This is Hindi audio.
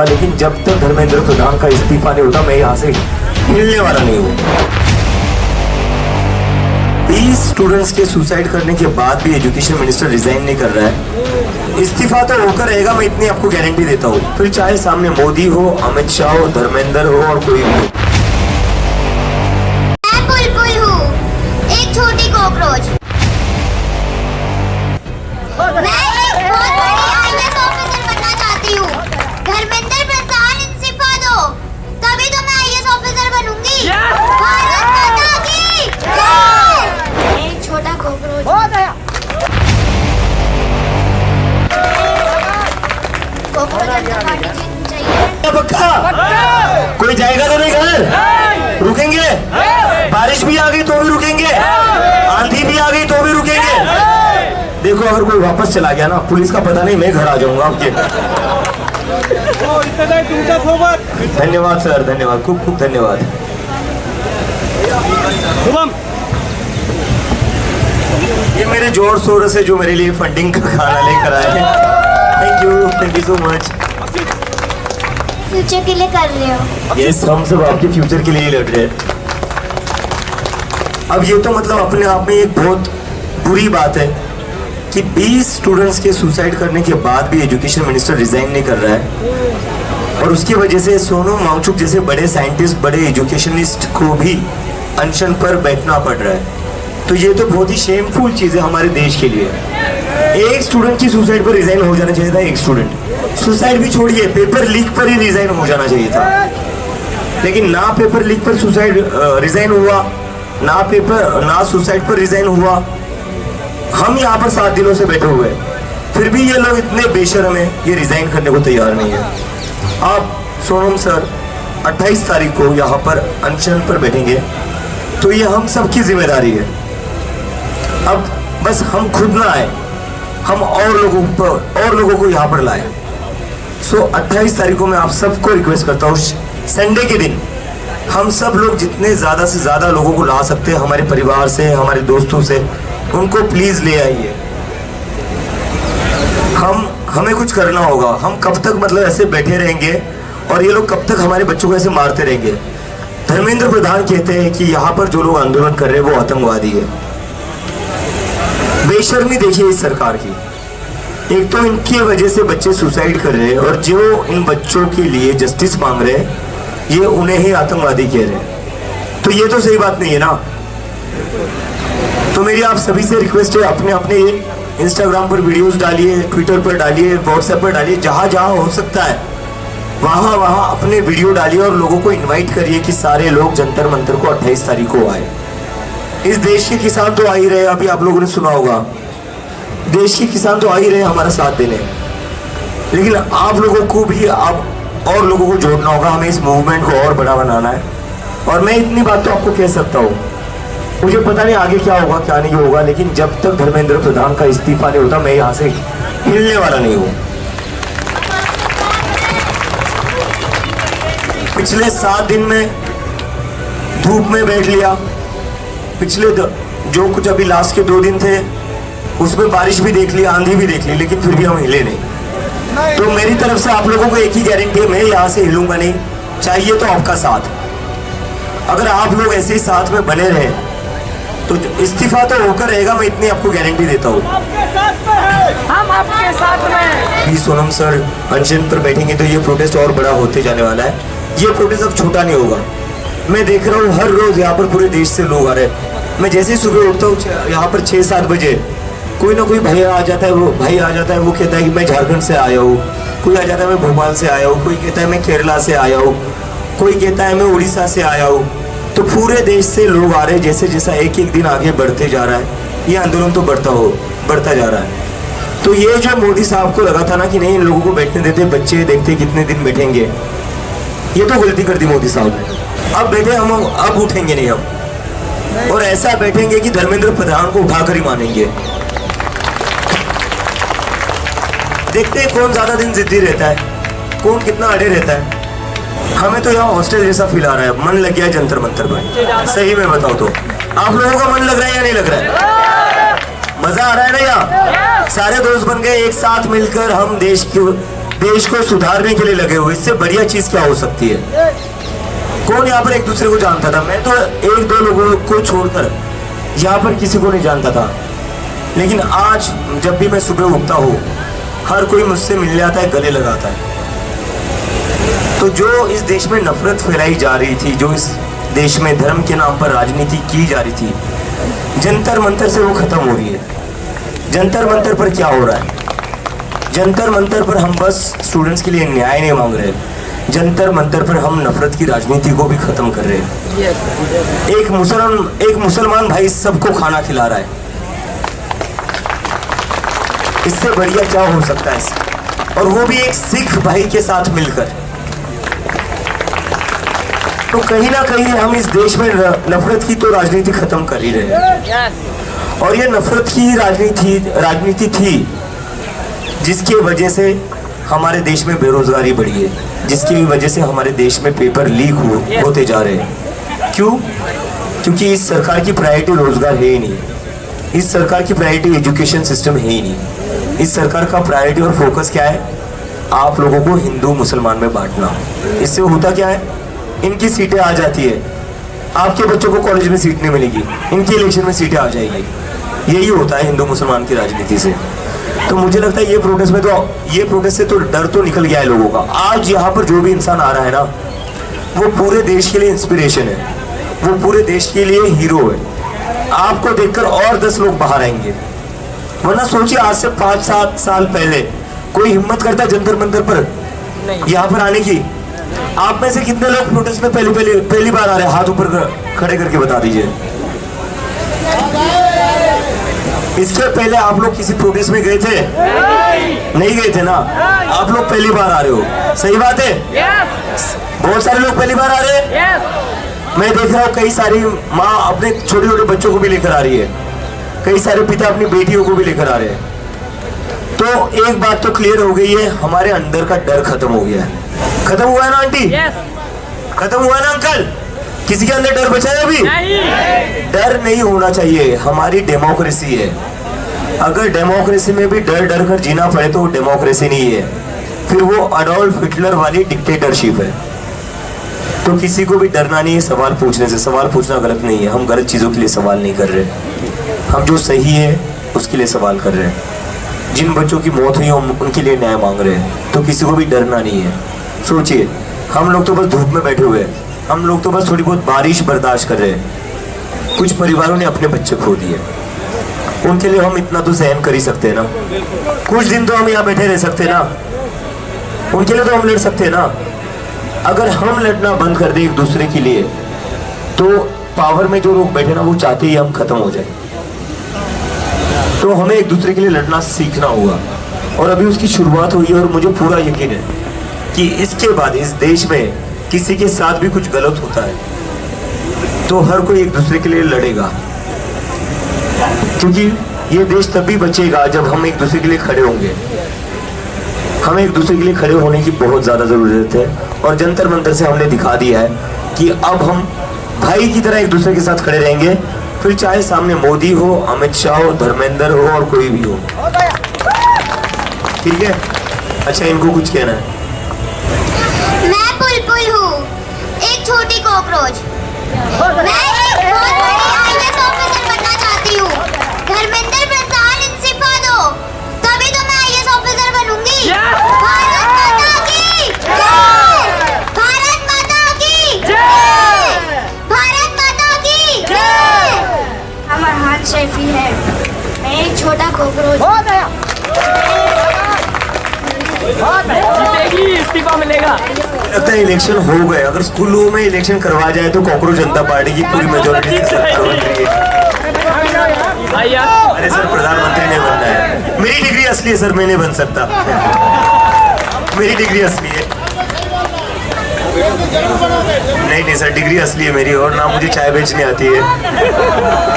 लेकिन जब तक धर्मेंद्र प्रधान का इस्तीफा नहीं होता मैं यहाँ से हिलने वाला नहीं हूँ। 20 स्टूडेंट्स के सुसाइड करने के बाद भी एजुकेशन मिनिस्टर रिजाइन नहीं कर रहा है। इस्तीफा तो होकर रहेगा, मैं इतनी आपको गारंटी देता हूँ। फिर चाहे सामने मोदी हो, अमित शाह हो, धर्मेंद्र हो और कोई हो। मैं बुलबुल हूँ, एक छोटी कॉकरोच। मैं एक बहुत बड़ी IAS ऑफिसर बनना चाहती हूँ। धर्मेंद्र प्रधान इस्तीफा दो, तभी तो मैं IAS ऑफिसर बनूंगी। भारत माता की जय। एक छोटा कॉकरोच। कॉकरोच जनता पार्टी जीतनी चाहिए। पक्का कोई जाएगा तो नहीं घर? रुकेंगे? बारिश भी आ गई तो भी रुकेंगे, आंधी भी आ गई तो भी रुकेंगे। देखो अगर कोई वापस चला गया ना, पुलिस का पता नहीं, मैं घर आ जाऊंगा आपके। धन्यवाद सर, धन्यवाद, खूब खूब धन्यवाद। शुभम, ये मेरे जोर शोर से जो मेरे लिए फंडिंग का खाना लेकर आए हैं, thank you so much. Future के लिए कर रहे हो? यस, हम सब आपके फ्यूचर के लिए ही लड़ रहे हैं। अब ये तो मतलब अपने आप में एक बहुत बुरी बात है कि 20 स्टूडेंट्स के सुसाइड करने के बाद भी एजुकेशन मिनिस्टर रिजाइन नहीं कर रहा है, और उसकी वजह से सोनम वांगचुक जैसे बड़े साइंटिस्ट, बड़े एजुकेशनिस्ट को भी अनशन पर बैठना पड़ रहा है। तो ये तो बहुत ही शेमफुल चीज़ है हमारे देश के लिए। एक स्टूडेंट की सुसाइड पर रिजाइन हो जाना चाहिए था। एक स्टूडेंट सुसाइड भी छोड़िए, पेपर लीक पर ही रिजाइन हो जाना चाहिए था, लेकिन ना पेपर लीक पर सुसाइड रिजाइन हुआ, ना सुसाइड पर रिजाइन हुआ। हम यहाँ पर 7 दिनों से बैठे हुए हैं, फिर भी ये लोग इतने बेशर्म हैं, ये रिजाइन करने को तैयार नहीं है। आप सोनम सर 28 तारीख को यहाँ पर अनशन पर बैठेंगे, तो ये हम सबकी जिम्मेदारी है। अब बस हम खुद ना आए, हम और लोगों को यहाँ पर लाए। सो 28 तारीख को मैं आप सबको रिक्वेस्ट करता हूँ, संडे के दिन हम सब लोग जितने ज़्यादा से ज़्यादा लोगों को ला सकते हैं, हमारे परिवार से, हमारे दोस्तों से, उनको प्लीज़ ले आइए। हमें कुछ करना होगा। हम कब तक मतलब ऐसे बैठे रहेंगे और ये लोग कब तक हमारे बच्चों को ऐसे मारते रहेंगे? धर्मेंद्र प्रधान कहते हैं कि यहाँ पर जो लोग आंदोलन कर रहे हैं वो आतंकवादी है। बेशर्मी देखिए इस सरकार की। एक तो इनकी वजह से बच्चे सुसाइड कर रहे हैं, और जो इन बच्चों के लिए जस्टिस मांग रहे हैं ये उन्हें ही आतंकवादी कह रहे हैं। तो ये तो सही बात नहीं है ना। तो मेरी आप सभी से रिक्वेस्ट है, अपने अपने इंस्टाग्राम पर वीडियोस डालिए, ट्विटर पर डालिए, व्हाट्सएप पर डालिए, जहाँ जहाँ हो सकता है वहाँ अपने वीडियो डालिए और लोगों को इनवाइट करिए कि सारे लोग जंतर मंतर को 28 तारीख को आए। इस देश के किसान तो आ ही रहे, अभी आप लोगों ने सुना होगा, देश के किसान तो आ ही रहे हमारा साथ देने, लेकिन आप लोगों को भी आप और लोगों को जोड़ना होगा। हमें इस मूवमेंट को और बड़ा बनाना है। और मैं इतनी बात तो आपको कह सकता हूँ, मुझे पता नहीं आगे क्या होगा क्या नहीं होगा, लेकिन जब तक धर्मेंद्र प्रधान का इस्तीफा नहीं होता मैं यहाँ से हिलने वाला नहीं हूँ। पिछले 7 दिन में धूप में बैठ लिया, पिछले जो कुछ अभी लास्ट के 2 दिन थे उसमें बारिश भी देख ली, आंधी भी देख ली, लेकिन फिर भी हम हिले नहीं। तो मेरी तरफ से आप लोगों को एक ही गारंटी है, मैं यहाँ से हिलूंगा नहीं। चाहिए तो आपका साथ। अगर आप लोग ऐसे ही साथ में बने रहे तो इस्तीफा तो होकर रहेगा, मैं इतनी आपको गारंटी देता हूँ। हम आपके साथ में। सोनम सर अनशन पर बैठेंगे तो ये प्रोटेस्ट और बड़ा होते जाने वाला है। ये प्रोटेस्ट अब छोटा नहीं होगा। मैं देख रहा हूँ हर रोज यहाँ पर पूरे देश से लोग आ रहे हैं। मैं जैसे ही सुबह उठता हूँ यहाँ पर 6-7 बजे कोई ना कोई भैया आ जाता है, वो कहता है कि मैं झारखंड से आया हूँ, कोई आ जाता है मैं भोपाल से आया हूँ, कोई कहता है मैं केरला से आया हूँ, कोई कहता है मैं उड़ीसा से आया हूँ। तो पूरे देश से लोग आ रहे हैं। जैसे जैसा एक एक दिन आगे बढ़ते जा रहा है ये आंदोलन तो बढ़ता जा रहा है। तो ये जो मोदी साहब को लगा था ना कि नहीं इन लोगों को बैठने देते, बच्चे देखते कितने दिन बैठेंगे, ये तो गलती कर दी मोदी साहब ने। अब बैठे हम अब उठेंगे नहीं हम, और ऐसा बैठेंगे कि धर्मेंद्र प्रधान को उठाकर ही मानेंगे। देखते हैं कौन ज्यादा दिन जिद्दी रहता है, कौन कितना अड़े रहता है। हमें तो यहाँ हॉस्टल जैसा फील आ रहा है, मन लग गया जंतर मंतर पर। सही में बताओ तो आप लोगों का मन लग रहा है या नहीं लग रहा है? मजा आ रहा है ना? यहाँ सारे दोस्त बन गए, एक साथ मिलकर हम देश देश को सुधारने के लिए लगे हुए, इससे बढ़िया चीज क्या हो सकती है? कौन यहाँ पर एक दूसरे को जानता था? मैं तो एक दो लोगों को छोड़कर यहाँ पर किसी को नहीं जानता था, लेकिन आज जब भी मैं सुबह उठता हूँ हर कोई मुझसे मिलने आता है, गले लगाता है। तो जो इस देश में नफरत फैलाई जा रही थी, जो इस देश में धर्म के नाम पर राजनीति की जा रही थी, जंतर मंतर से वो खत्म हो रही है। जंतर मंतर पर क्या हो रहा है? जंतर मंतर पर हम बस स्टूडेंट्स के लिए न्याय नहीं मांग रहे, जंतर मंतर पर हम नफरत की राजनीति को भी खत्म कर रहे हैं। एक मुसलमान भाई सबको खाना खिला रहा है, इससे बढ़िया क्या हो सकता है? और वो भी एक सिख भाई के साथ मिलकर। तो कहीं ना कहीं हम इस देश में नफरत की तो राजनीति खत्म कर ही रहे हैं। और ये नफरत की राजनीति थी जिसकी वजह से हमारे देश में बेरोजगारी बढ़ी है, जिसकी वजह से हमारे देश में पेपर लीक होते जा रहे हैं। क्यों? क्योंकि इस सरकार की प्रायोरिटी रोजगार है ही नहीं, इस सरकार की प्रायोरिटी एजुकेशन सिस्टम है ही नहीं। इस सरकार का प्रायोरिटी और फोकस क्या है? आप लोगों को हिंदू मुसलमान में बांटना। इससे होता क्या है? इनकी सीटें आ जाती है, आपके बच्चों को कॉलेज में सीट नहीं मिलेगी, इनकी इलेक्शन में सीटें आ जाएगी। यही होता है हिंदू मुसलमान की राजनीति से। तो मुझे लगता है ये प्रोटेस्ट से तो डर तो निकल गया है लोगों का। आज यहाँ पर जो भी इंसान आ रहा है ना, वो पूरे देश के लिए इंस्पिरेशन है, वो पूरे देश के लिए हीरो है। आपको देखकर और 10 लोग बाहर आएंगे। वरना सोचिए, आज से 5-7 साल पहले कोई हिम्मत करता जंतर मंतर पर यहाँ पर आने की? आप में से कितने लोग प्रोटेस्ट में पहली बार आ रहे हैं? हाथ ऊपर खड़े करके बता दीजिए। इसके पहले आप लोग किसी प्रोटेस्ट में गए थे? नहीं गए थे ना? आप लोग पहली बार आ रहे हो, सही बात है? बहुत सारे लोग पहली बार आ रहे हैं। मैं देख रहा हूँ कई सारी माँ अपने छोटे छोटे बच्चों को भी लेकर आ रही है, कई सारे पिता अपनी बेटियों को भी लेकर आ रहे हैं। तो एक बात तो क्लियर हो गई है, हमारे अंदर का डर खत्म हो गया है। खत्म हुआ है ना आंटी? खत्म हुआ है ना अंकल? किसी के अंदर डर बचा है अभी? डर नहीं होना चाहिए, हमारी डेमोक्रेसी है। अगर डेमोक्रेसी में भी डर डर कर जीना पड़े तो वो डेमोक्रेसी नहीं है, फिर वो अडोल्फ हिटलर वाली डिक्टेटरशिप है। तो किसी को भी डरना नहीं है सवाल पूछने से। सवाल पूछना गलत नहीं है, हम गलत चीज़ों के लिए सवाल नहीं कर रहे, हम जो सही है उसके लिए सवाल कर रहे हैं। जिन बच्चों की मौत हुई हम उनके लिए न्याय मांग रहे हैं। तो किसी को भी डरना नहीं है। सोचिए, हम लोग तो बस धूप में बैठे हुए हैं, हम लोग तो बस थोड़ी बहुत बारिश बर्दाश्त कर रहे हैं। कुछ परिवारों ने अपने बच्चे खो दिए, उनके लिए हम इतना तो सहन कर ही सकते हैं ना। कुछ दिन तो हम यहाँ बैठे रह सकते हैं ना, उनके लिए तो हम लड़ सकते हैं ना। अगर हम लड़ना बंद कर दें एक दूसरे के लिए, तो पावर में जो लोग बैठे ना, वो चाहते ही हम खत्म हो जाए। तो हमें एक दूसरे के लिए लड़ना सीखना होगा, और अभी उसकी शुरुआत हुई है। और मुझे पूरा यकीन है कि इसके बाद इस देश में किसी के साथ भी कुछ गलत होता है तो हर कोई एक दूसरे के लिए लड़ेगा, क्योंकि ये देश तभी बचेगा जब हम एक दूसरे के लिए खड़े होंगे। हमें एक दूसरे के लिए खड़े होने की बहुत ज़्यादा ज़रूरत है, और जंतर मंतर से हमने दिखा दिया है कि अब हम भाई की तरह एक दूसरे के साथ खड़े रहेंगे, फिर चाहे सामने मोदी हो, अमित शाह हो, धर्मेंद्र हो, और कोई भी हो। ठीक है? अच्छा, इनको कुछ कहना है? मैं बुलबुल हूँ, एक छोटी कॉकरोच। मैं एक बहुत बड़ी IAS ऑफिसर बनना चाहती हूँ। धर्मेंद्र प्रधान इस्तीफा दो, तभी तो मैं IAS ऑफिसर बनूंगी। भारत माता की जय! भारत माता की जय! भारत माता की जय! हमारा हाथ शैफी है, मैं एक छोटा कॉकरोच। जीतेगी, इस्तीफा मिलेगा। लगता है इलेक्शन हो गए। अगर स्कूलों में इलेक्शन करवा जाए तो कॉकरोच जनता पार्टी की पूरी मेजोरिटी से सरकार बन रही है। अरे सर, प्रधानमंत्री नहीं बनना है। मेरी डिग्री असली है सर, मैं नहीं बन सकता। मेरी डिग्री असली है। नहीं सर, डिग्री असली है मेरी, और ना मुझे चाय बेचनी आती है।